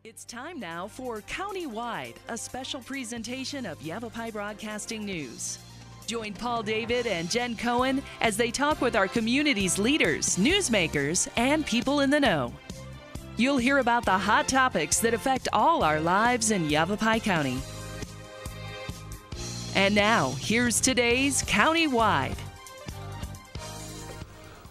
It's time now for Countywide, a special presentation of Yavapai Broadcasting News. Join Paul David and Jen Cohen as they talk with our community's leaders, newsmakers, and people in the know. You'll hear about the hot topics that affect all our lives in Yavapai County. And now, here's today's Countywide.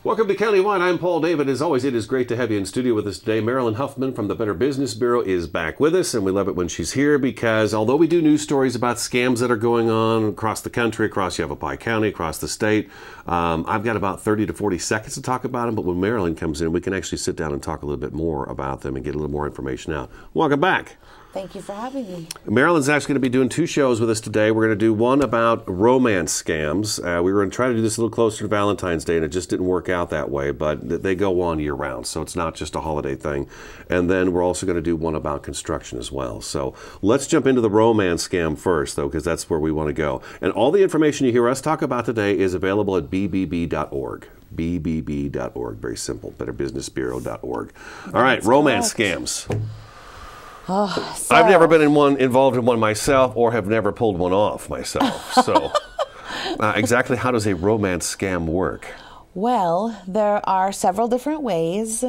Welcome to Countywide. I'm Paul David. As always, it is great to have you in studio with us today. Marilyn Huffman from the Better Business Bureau is back with us, and we love it when she's here because although we do news stories about scams that are going on across the country, across Yavapai County, across the state, I've got about 30 to 40 seconds to talk about them, but when Marilyn comes in, we can actually sit down and talk a little bit more about them and get a little more information out. Welcome back. Thank you for having me. Marilyn's actually going to be doing two shows with us today. We're going to do one about romance scams. We were going to try to do this a little closer to Valentine's Day, and it just didn't work out that way, but they go on year-round, so it's not just a holiday thing. And then we're also going to do one about construction as well. So let's jump into the romance scam first, though, because that's where we want to go. And all the information you hear us talk about today is available at bbb.org. bbb.org. Very simple. BetterBusinessBureau.org. All right, romance scams. I've never been involved in one myself, or have never pulled one off myself. So, exactly how does a romance scam work? Well, there are several different ways.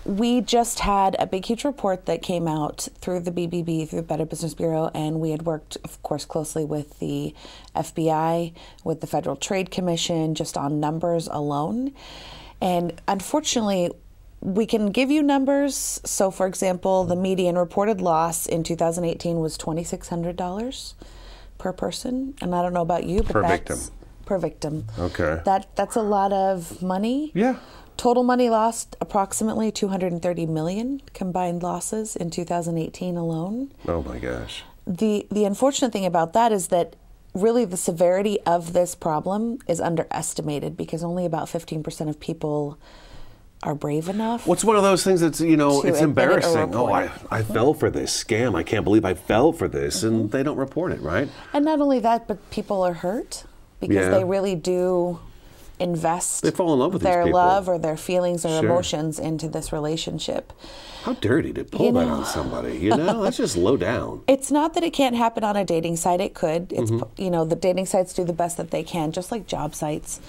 We just had a big, huge report that came out through the BBB, through the Better Business Bureau, and we had worked, of course, closely with the FBI, with the Federal Trade Commission, just on numbers alone. And unfortunately, we can give you numbers. So, for example, the median reported loss in 2018 was $2,600 per person. And I don't know about you, but that's per victim. Okay. That's a lot of money. Yeah. Total money lost, approximately $230 million combined losses in 2018 alone. Oh my gosh. The unfortunate thing about that is that really the severity of this problem is underestimated because only about 15% of people are brave enough. What's one of those things that's, it's embarrassing. Oh, I fell for this scam. I can't believe I fell for this. And they don't report it, right? And not only that, but people are hurt because they really do invest they fall in love with their these people. love or their feelings or emotions into this relationship. How dirty to pull that on somebody, That's just low down. It's not that it can't happen on a dating site. It could. It's, the dating sites do the best that they can, just like job sites,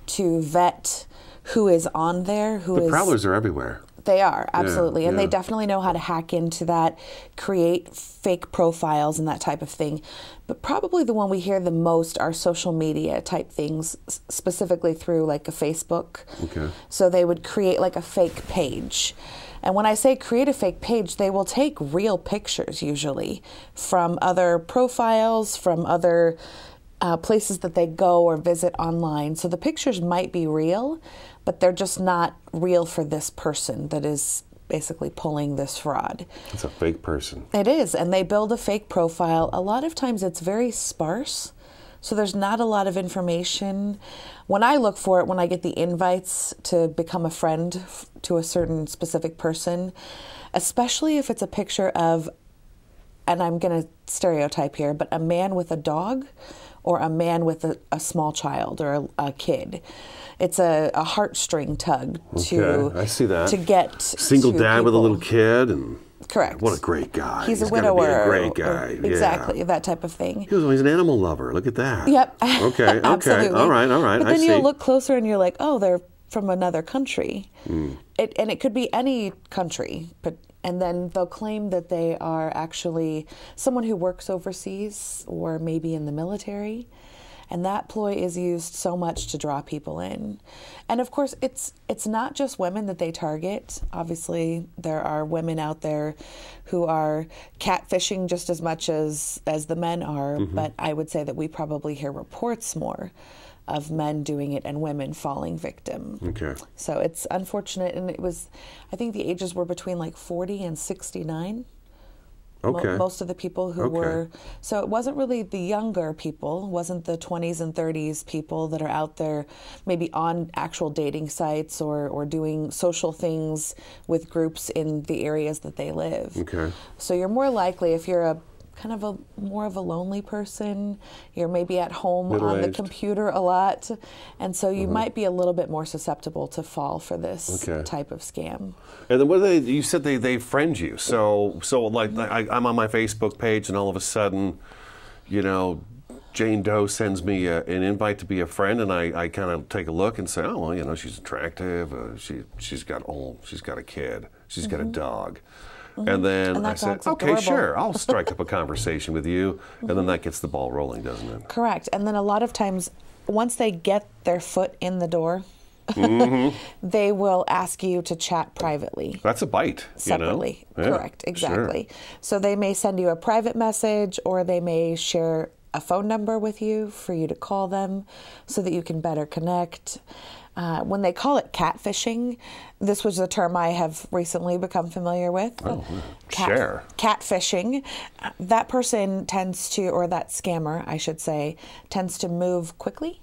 to vet who is on there. The prowlers are everywhere. They are, absolutely. And they definitely know how to hack into that, create fake profiles and that type of thing. But probably the one we hear the most are social media type things, specifically through like a Facebook. Okay. So they would create like a fake page. And when I say create a fake page, they will take real pictures usually from other profiles, from other places that they go or visit online. So the pictures might be real, but they're just not real for this person that is basically pulling this fraud. It's a fake person. It is, and they build a fake profile. A lot of times it's very sparse, so there's not a lot of information. When I look for it, when I get the invites to become a friend to a certain specific person, especially if it's a picture of, and I'm going to stereotype here, but a man with a dog or a man with a small child or a kid. It's a heartstring tug I see that. to get single to dad people. with a little kid. And correct. What a great guy. He's a widower. Be a great guy. Exactly, that type of thing. He's an animal lover. Look at that. Yep. Okay. Absolutely. All right. But then you'll look closer and you're like, oh, they're from another country. And it could be any country, and then they'll claim that they are actually someone who works overseas or maybe in the military. And that ploy is used so much to draw people in. And of course, it's not just women that they target. Obviously, there are women out there who are catfishing just as much as the men are. But I would say that we probably hear reports more of men doing it and women falling victim. Okay. So it's unfortunate. And I think the ages were between like 40 and 69. Okay. Most of the people who were, so it wasn't really the younger people, wasn't the 20s and 30s people that are out there maybe on actual dating sites or doing social things with groups in the areas that they live. Okay. So you're more likely, if you're kind of more of a lonely person. You're maybe at home on the Middle-aged. computer a lot, and so you might be a little bit more susceptible to fall for this type of scam. And then what do they? You said they friend you. So like I'm on my Facebook page, and all of a sudden, you know, Jane Doe sends me an invite to be a friend, and I kind of take a look and say, oh well, you know, she's attractive. She's got a kid. She's got a dog. And then I said, okay, sure, I'll strike up a conversation with you. And then that gets the ball rolling, doesn't it? Correct. And then a lot of times, once they get their foot in the door, they will ask you to chat privately. That's a bite. Separately. You know? Yeah, correct, exactly. Sure. So they may send you a private message, or they may share a phone number with you for you to call them so that you can better connect. When they call it catfishing, this was a term I have recently become familiar with. Catfishing. That person tends to, or that scammer, I should say, tends to move quickly.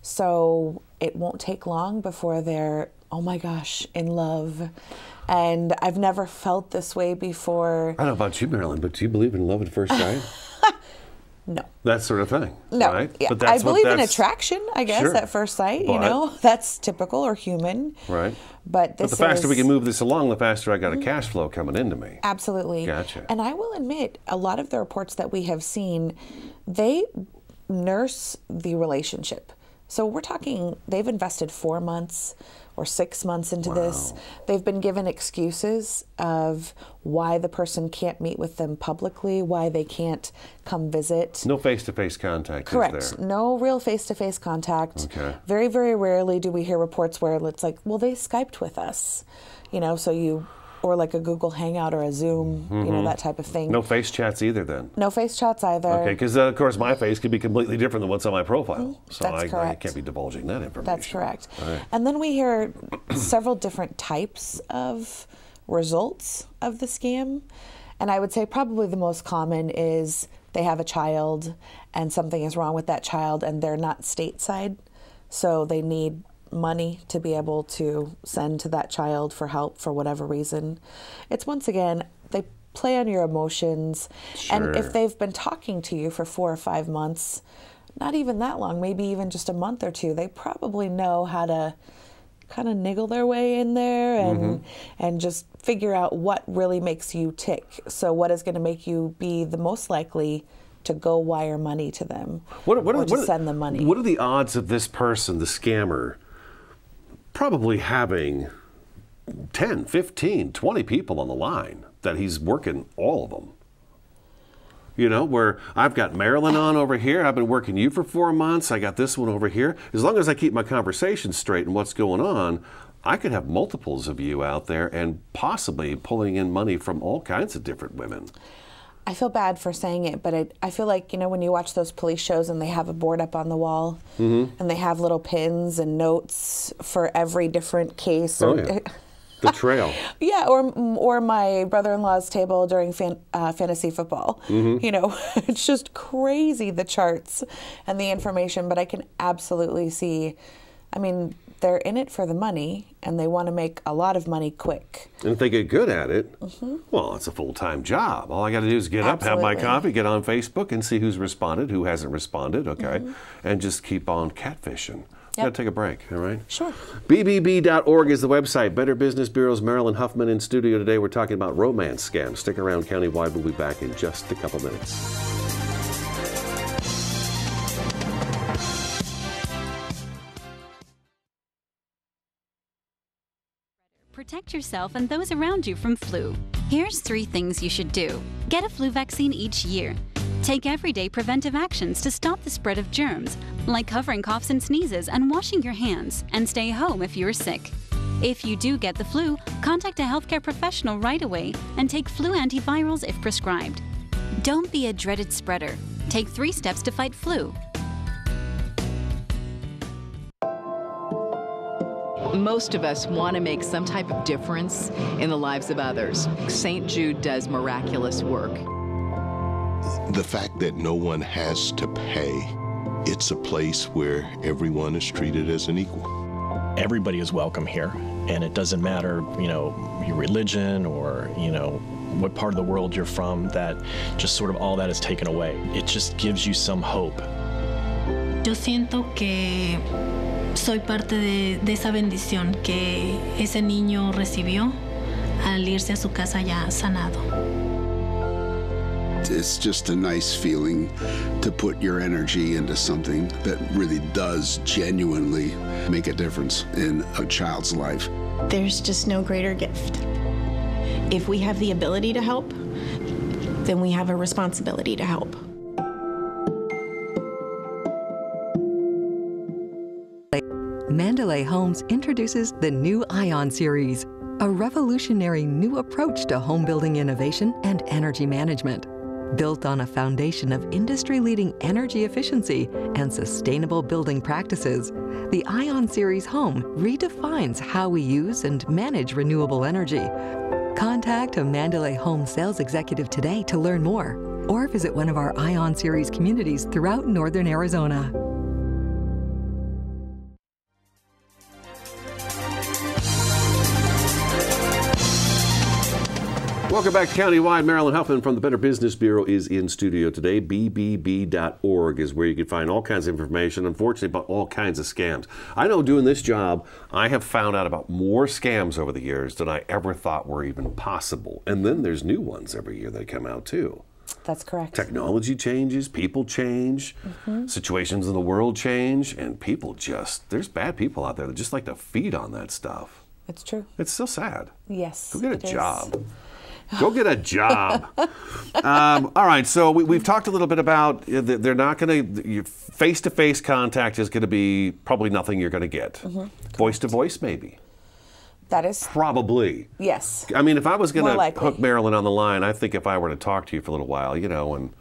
So it won't take long before they're, oh my gosh, in love. And I've never felt this way before. I don't know about you, Marilyn, but do you believe in love at first sight? No. That sort of thing. No. Right? Yeah. But I believe in attraction, I guess, at first sight. You know, that's typical or human. Right. But the faster we can move this along, the faster I got a cash flow coming into me. Absolutely. Gotcha. And I will admit, a lot of the reports that we have seen, they nurse the relationship. So we're talking, they've invested 4 months or 6 months into this. They've been given excuses of why the person can't meet with them publicly, why they can't come visit. No face-to-face contact. Correct. Is there? No real face-to-face contact. Okay. Very, very rarely do we hear reports where it's like, well, they Skyped with us, you know, so you, or like a Google Hangout or a Zoom, you know, that type of thing. No face chats either then? No face chats either. Okay, because of course my face could be completely different than what's on my profile. So That's correct. I can't be divulging that information. That's correct. Right. And then we hear several different types of results of the scam. And I would say probably the most common is they have a child and something is wrong with that child and they're not stateside. So they need money to be able to send to that child for help for whatever reason. It's once again, they play on your emotions. Sure. And if they've been talking to you for 4 or 5 months, not even that long, maybe even just a month or two, they probably know how to kind of niggle their way in there and just figure out what really makes you tick. So what is going to make you be the most likely to go wire money to them or to send them money. What are the odds of this person, the scammer, probably having 10, 15, 20 people on the line that he's working all of them? You know, where I've got Marilyn on over here, I've been working you for 4 months, I got this one over here. As long as I keep my conversation straight and what's going on, I could have multiples of you out there and possibly pulling in money from all kinds of different women. I feel bad for saying it, but I feel like, you know, when you watch those police shows and they have a board up on the wall and they have little pins and notes for every different case. The trail. Yeah, or my brother-in-law's table during fantasy football. You know, it's just crazy, the charts and the information, but I can absolutely see, I mean, they're in it for the money and they want to make a lot of money quick. And if they get good at it, well, it's a full-time job. All I got to do is get up, have my coffee, get on Facebook and see who's responded, who hasn't responded, and just keep on catfishing. Got to take a break, all right? Sure. BBB.org is the website. Better Business Bureau's Marilyn Huffman in studio today. We're talking about romance scams. Stick around, Countywide. We'll be back in just a couple minutes. Protect yourself and those around you from flu. Here's 3 things you should do. Get a flu vaccine each year. Take everyday preventive actions to stop the spread of germs, like covering coughs and sneezes and washing your hands, and stay home if you're sick. If you do get the flu, contact a healthcare professional right away and take flu antivirals if prescribed. Don't be a dreaded spreader. Take 3 steps to fight flu. Most of us want to make some type of difference in the lives of others. St. Jude does miraculous work. The fact that no one has to pay, it's a place where everyone is treated as an equal. Everybody is welcome here, and it doesn't matter, you know, your religion or, you know, what part of the world you're from, that just sort of all that is taken away. It just gives you some hope. Yo siento que soy parte de esa bendición que ese niño recibió al irse a su casa ya sanado. It's just a nice feeling to put your energy into something that really does genuinely make a difference in a child's life. There's just no greater gift. If we have the ability to help, then we have a responsibility to help. Mandalay Homes introduces the new Ion series, a revolutionary new approach to home building innovation and energy management. Built on a foundation of industry-leading energy efficiency and sustainable building practices, the Ion Series home redefines how we use and manage renewable energy. Contact a Mandalay Home sales executive today to learn more, or visit one of our Ion Series communities throughout northern Arizona. Welcome back to Countywide. Marilyn Huffman from the Better Business Bureau is in studio today. BBB.org is where you can find all kinds of information, unfortunately, about all kinds of scams. I know doing this job, I have found out about more scams over the years than I ever thought were even possible. And then there's new ones every year that come out, too. That's correct. Technology changes, people change, situations in the world change, and people just, there's bad people out there that just like to feed on that stuff. It's true. It's so sad. Yes. Go get a job. Go get a job. All right, so we've talked a little bit about they're not going to, face-to-face contact is going to be probably nothing you're going to get. Voice-to-voice, maybe. That is. Probably. Yes. I mean, if I was going to hook Marilyn on the line, I think if I were to talk to you for a little while, you know, and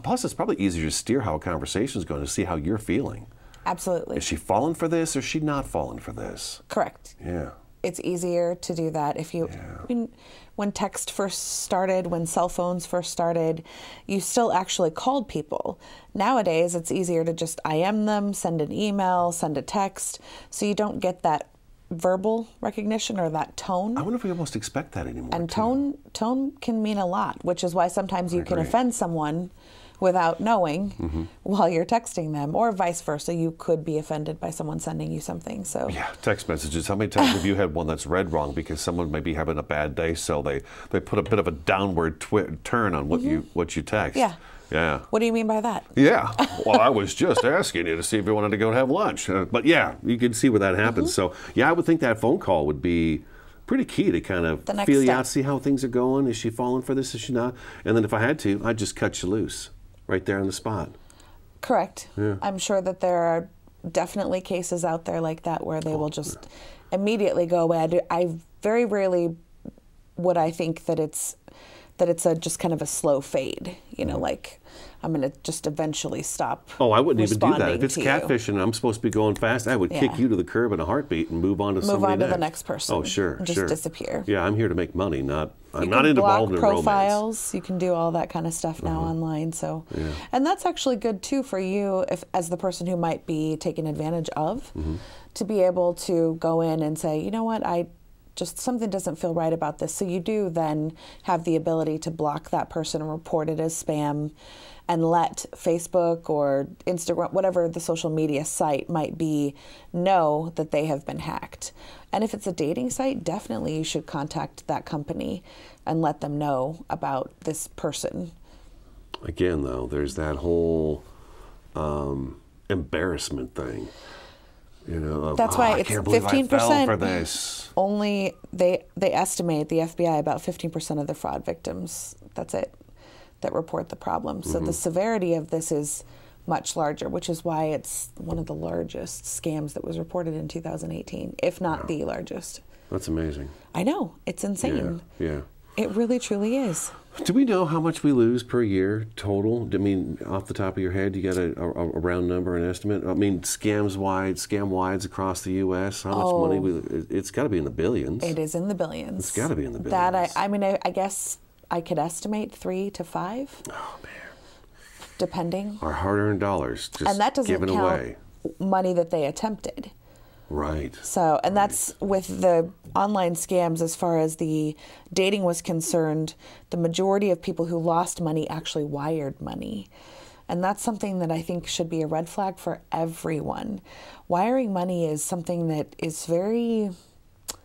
plus it's probably easier to steer how a conversation is going to see how you're feeling. Absolutely. Is she falling for this or is she not falling for this? Correct. Yeah. It's easier to do that if you, I mean, when text first started, when cell phones first started, you still actually called people. Nowadays, it's easier to just IM them, send an email, send a text, so you don't get that verbal recognition or that tone. I wonder if we almost expect that anymore. And tone can mean a lot, which is why sometimes you can offend someone without knowing while you're texting them, or vice versa. You could be offended by someone sending you something. So yeah, text messages. How many times have you had one that's read wrong because someone may be having a bad day, so they put a bit of a downward turn on what you text? Yeah. Yeah. What do you mean by that? Yeah. Well, I was just asking you to see if you wanted to go have lunch. But yeah, you can see where that happens. So yeah, I would think that phone call would be pretty key to kind of feel you out, see how things are going. Is she falling for this? Is she not? And then if I had to, I'd just cut you loose. Right there on the spot. Correct. Yeah. I'm sure that there are definitely cases out there like that where they will just immediately go away. I very rarely would I think that it's just kind of a slow fade. You know, like I'm going to just eventually stop. Oh, I wouldn't even do that. If it's catfishing and I'm supposed to be going fast, I would kick you to the curb in a heartbeat and move on to somebody next. Move on to the next person. Oh, sure, and just disappear. Yeah, I'm here to make money, I'm not involved in romance. Profiles, you can do all that kind of stuff now online. So, and that's actually good too for you, if as the person who might be taken advantage of, to be able to go in and say, you know what, something doesn't feel right about this. So you do then have the ability to block that person and report it as spam, and let Facebook or Instagram, whatever the social media site might be, know that they have been hacked. And if it's a dating site, definitely you should contact that company and let them know about this person. Again, though, there's that whole embarrassment thing. You know, that's why it's 15% for this. Only they estimate, the FBI, about 15% of the fraud victims. That's it. That report the problem. So the severity of this is much larger, which is why it's one of the largest scams that was reported in 2018, if not the largest. That's amazing. I know. It's insane. Yeah. It really, truly is. Do we know how much we lose per year total? I mean, off the top of your head, you got a round number, an estimate? I mean, scam-wides across the U.S., how much money? It's got to be in the billions. It is in the billions. It's got to be in the billions. I guess I could estimate 3 to 5. Oh, man. Depending. Our hard-earned dollars just and that doesn't given count away. Money that they attempted. Right. So, and that's with the online scams. As far as the dating was concerned, the majority of people who lost money actually wired money. And that's something that I think should be a red flag for everyone. Wiring money is something that is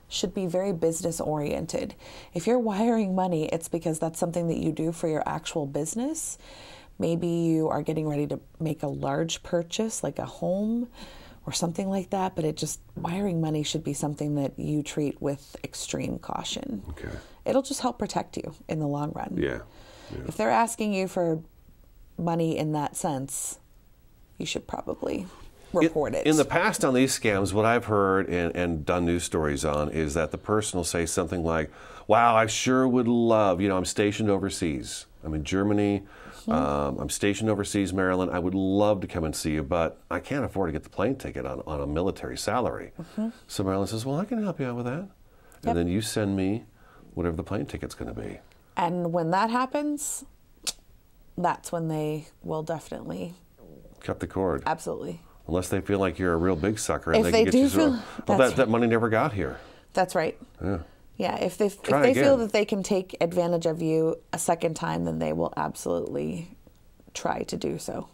should be very business oriented. If you're wiring money, it's because that's something that you do for your actual business. Maybe you are getting ready to make a large purchase, like a home or something like that, but wiring money should be something that you treat with extreme caution. Okay. It'll just help protect you in the long run. Yeah. If they're asking you for money in that sense, you should probably report it. In the past on these scams, what I've heard and done news stories on is that the person will say something like, wow, I sure would love, I'm stationed overseas. I'm in Germany. I'm stationed overseas, Marilyn. I would love to come and see you, but I can't afford to get the plane ticket on a military salary. So Marilyn says, well, I can help you out with that. And then you send me whatever the plane ticket's going to be. And when that happens, that's when they will definitely cut the cord. Absolutely. Unless they feel like you're a real big sucker and if they can they get do you that money never got here. That's right. Yeah. Yeah, if they feel that they can take advantage of you a second time, then they will absolutely try to do so.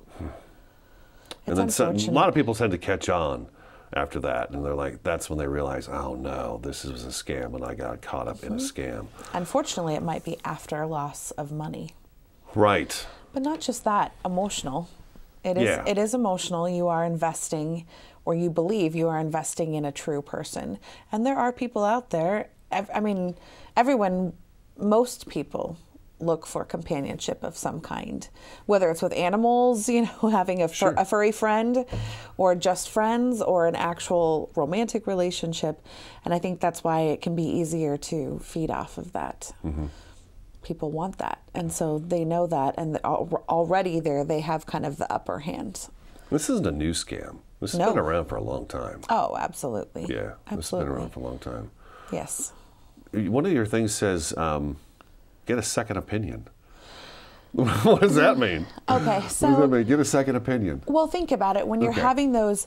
And then a lot of people tend to catch on after that, and they're like, that's when they realize, oh no, this was a scam, and I got caught up in a scam. Unfortunately, it might be after loss of money. Right. But not just that, emotional. It is emotional. You are investing, or you believe you are investing in a true person. And there are people out there, I mean, most people look for companionship of some kind, whether it's with animals, having a furry friend, or just friends, or an actual romantic relationship. And I think that's why it can be easier to feed off of that. People want that, and so they know that, and already they have kind of the upper hand. This isn't a new scam. This has been around for a long time. Oh, absolutely. Yeah, absolutely. This has been around for a long time. Yes. One of your things says, get a second opinion. What does that mean? Okay, so... What does that mean? Get a second opinion. Well, think about it. When you're having those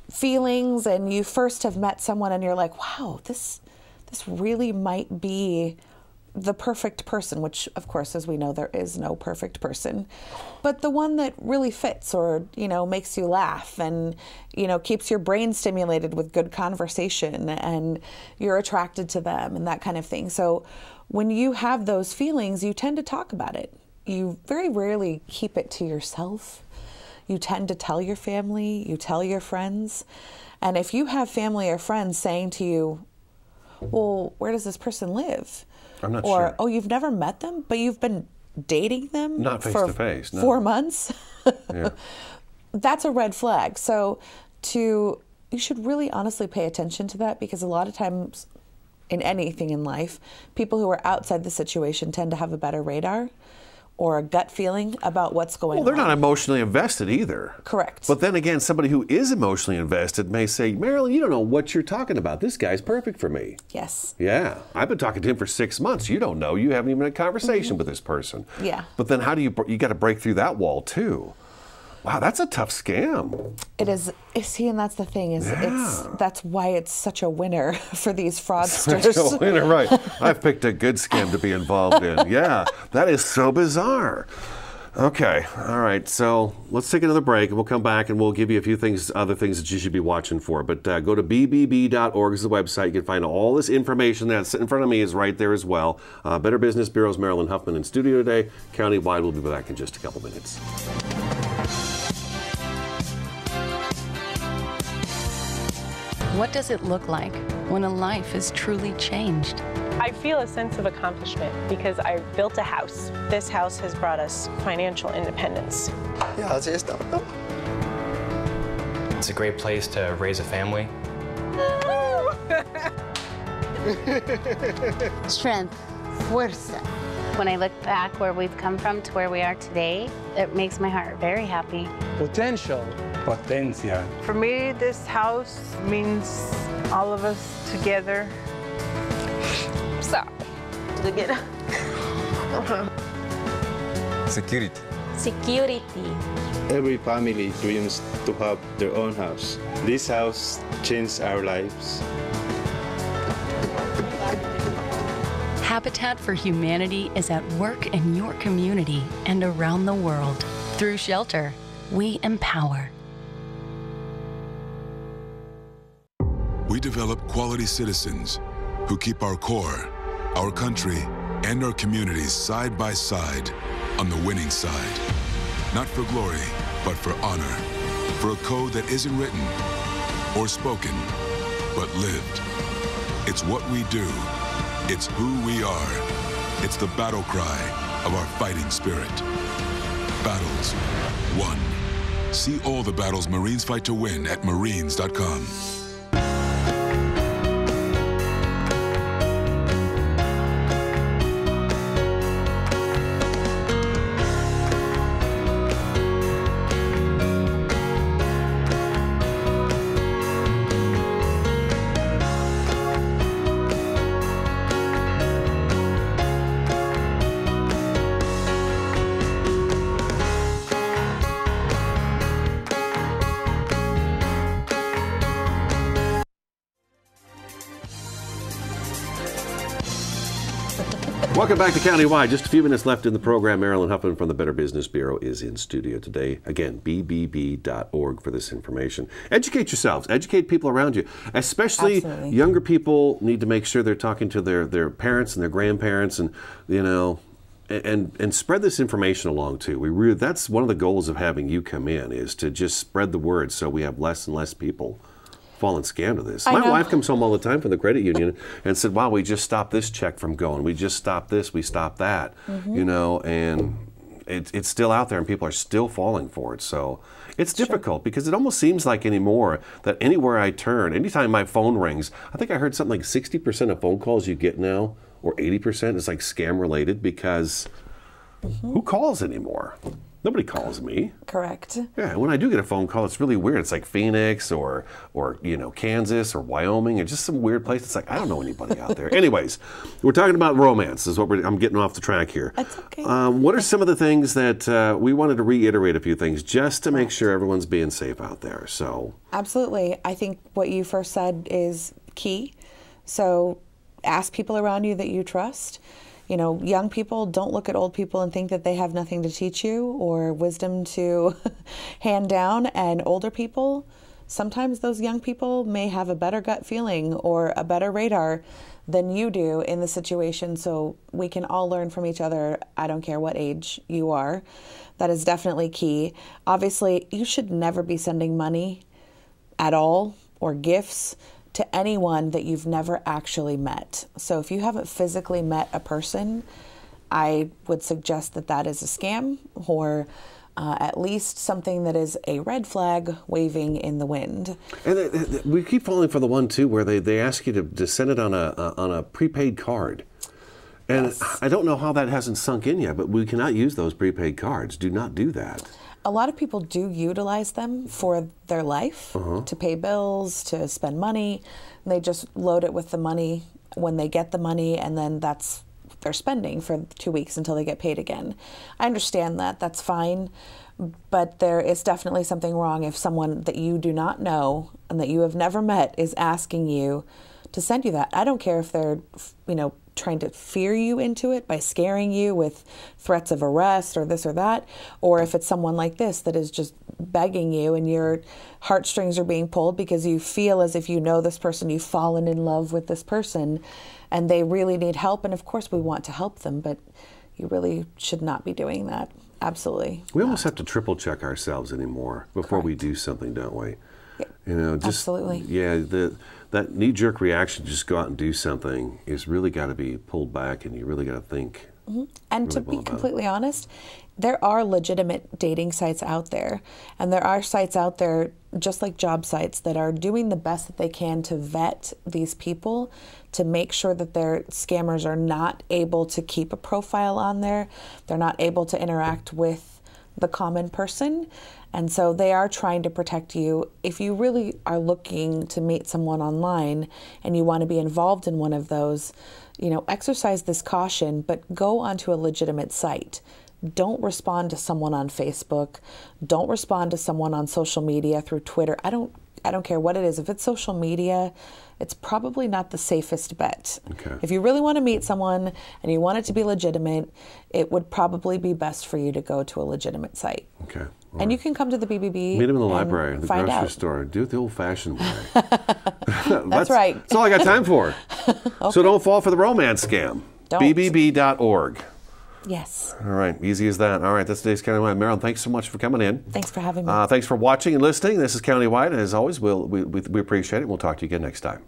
feelings and you first have met someone and you're like, wow, this really might be the perfect person, which, of course, as we know, there is no perfect person, but the one that really fits, or, makes you laugh and, keeps your brain stimulated with good conversation, and you're attracted to them and that kind of thing. So when you have those feelings, you tend to talk about it. You very rarely keep it to yourself. You tend to tell your family, you tell your friends. And if you have family or friends saying to you, well, where does this person live? I'm not or, sure. oh, you've never met them, but you've been dating them not face for to face, no. 4 months. Yeah. That's a red flag. So you should really honestly pay attention to that, because a lot of times in anything in life, people who are outside the situation tend to have a better radar or a gut feeling about what's going on. Well, they're not emotionally invested either. Correct. But then again, somebody who is emotionally invested may say, Marilyn, you don't know what you're talking about. This guy's perfect for me. Yes. Yeah. I've been talking to him for 6 months. You don't know. You haven't even had a conversation with this person. Yeah. But then how do you got to break through that wall too? Wow, that's a tough scam. It is. See, and that's the thing, that's why it's such a winner for these fraudsters. Such a winner, right. I've picked a good scam to be involved in. Yeah, that is so bizarre. Okay, all right, so let's take another break, and we'll come back and we'll give you a few other things that you should be watching for. But go to bbb.org is the website. You can find all this information that's in front of me is right there as well. Better Business Bureau's Marilyn Huffman in studio today. Countywide, we'll be back in just a couple minutes. What does it look like when a life is truly changed? I feel a sense of accomplishment because I built a house. This house has brought us financial independence. Yeah, así está. It's a great place to raise a family. Strength, fuerza. When I look back where we've come from to where we are today, it makes my heart very happy. Potential. Potencia. For me, this house means all of us together. Sorry. Together. Security. Security. Every family dreams to have their own house. This house changed our lives. Habitat for Humanity is at work in your community and around the world. Through shelter, we empower. We develop quality citizens who keep our core, our country, and our communities side by side on the winning side. Not for glory, but for honor. For a code that isn't written or spoken, but lived. It's what we do. It's who we are. It's the battle cry of our fighting spirit. Battles won. See all the battles Marines fight to win at marines.com. Welcome back to Countywide. Just a few minutes left in the program. Marilyn Huffman from the Better Business Bureau is in studio today. Again, bbb.org for this information. Educate yourselves. Educate people around you. Especially Absolutely. Younger people need to make sure they're talking to their parents and their grandparents and, you know, and spread this information along too. That's one of the goals of having you come in, is to just spread the word so we have less and less people falling scam to this. My wife comes home all the time from the credit union and said, wow, we just stopped this check from going. We just stopped this, we stopped that. You know, and it's still out there and people are still falling for it. So it's difficult because it almost seems like anymore that anywhere I turn, anytime my phone rings, I think I heard something like 60% of phone calls you get now, or 80% is like scam related, because who calls anymore? Nobody calls me. Correct. Yeah, when I do get a phone call, it's really weird. It's like Phoenix or you know, Kansas or Wyoming, or just some weird place. It's like, I don't know anybody out there. Anyways, we're talking about romance. Is what I'm getting off the track here. That's okay. What are some of the things that we wanted to reiterate a few things just to make sure everyone's being safe out there? So Absolutely. I think what you first said is key. So ask people around you that you trust. You know, young people, don't look at old people and think that they have nothing to teach you or wisdom to hand down. And older people, sometimes those young people may have a better gut feeling or a better radar than you do in the situation. So we can all learn from each other. I don't care what age you are. That is definitely key. Obviously, you should never be sending money at all or gifts to anyone that you've never actually met. So if you haven't physically met a person, I would suggest that that is a scam, or at least something that is a red flag waving in the wind. And we keep falling for the one too where they ask you to send it on a prepaid card. And yes. I don't know how that hasn't sunk in yet, but we cannot use those prepaid cards. Do not do that. A lot of people do utilize them for their life, to pay bills, to spend money. They just load it with the money when they get the money, and then that's their spending for 2 weeks until they get paid again. I understand that. That's fine. But there is definitely something wrong if someone that you do not know and that you have never met is asking you to send you that. I don't care if they're, you know, trying to fear you into it by scaring you with threats of arrest or this or that, or if it's someone like this that is just begging you and your heartstrings are being pulled because you feel as if you know this person, you've fallen in love with this person, and they really need help. And of course we want to help them, but you really should not be doing that. Absolutely. We almost have to triple check ourselves anymore before we do something, don't we? Yeah. You know, just absolutely. Yeah, that knee-jerk reaction to just go out and do something is really got to be pulled back, and you really got to think. And really to well be completely honest, there are legitimate dating sites out there, and there are sites out there, just like job sites, that are doing the best that they can to vet these people to make sure that their scammers are not able to keep a profile on there. They're not able to interact with the common person. And so they are trying to protect you. If you really are looking to meet someone online and you want to be involved in one of those, you know, exercise this caution, but go onto a legitimate site. Don't respond to someone on Facebook. Don't respond to someone on social media through Twitter. I don't care what it is. If it's social media, it's probably not the safest bet. Okay. If you really want to meet someone and you want it to be legitimate, it would probably be best for you to go to a legitimate site. Okay. And you can come to the BBB. Meet them in the library, the grocery out. store. Do it the old-fashioned way. That's right. That's all I got time for. Okay. So don't fall for the romance scam. Don't. BBB.org. Yes. All right, easy as that. All right, that's today's Countywide. Marilyn, thanks so much for coming in. Thanks for having me. Thanks for watching and listening. This is Countywide, and as always, we appreciate it. We'll talk to you again next time.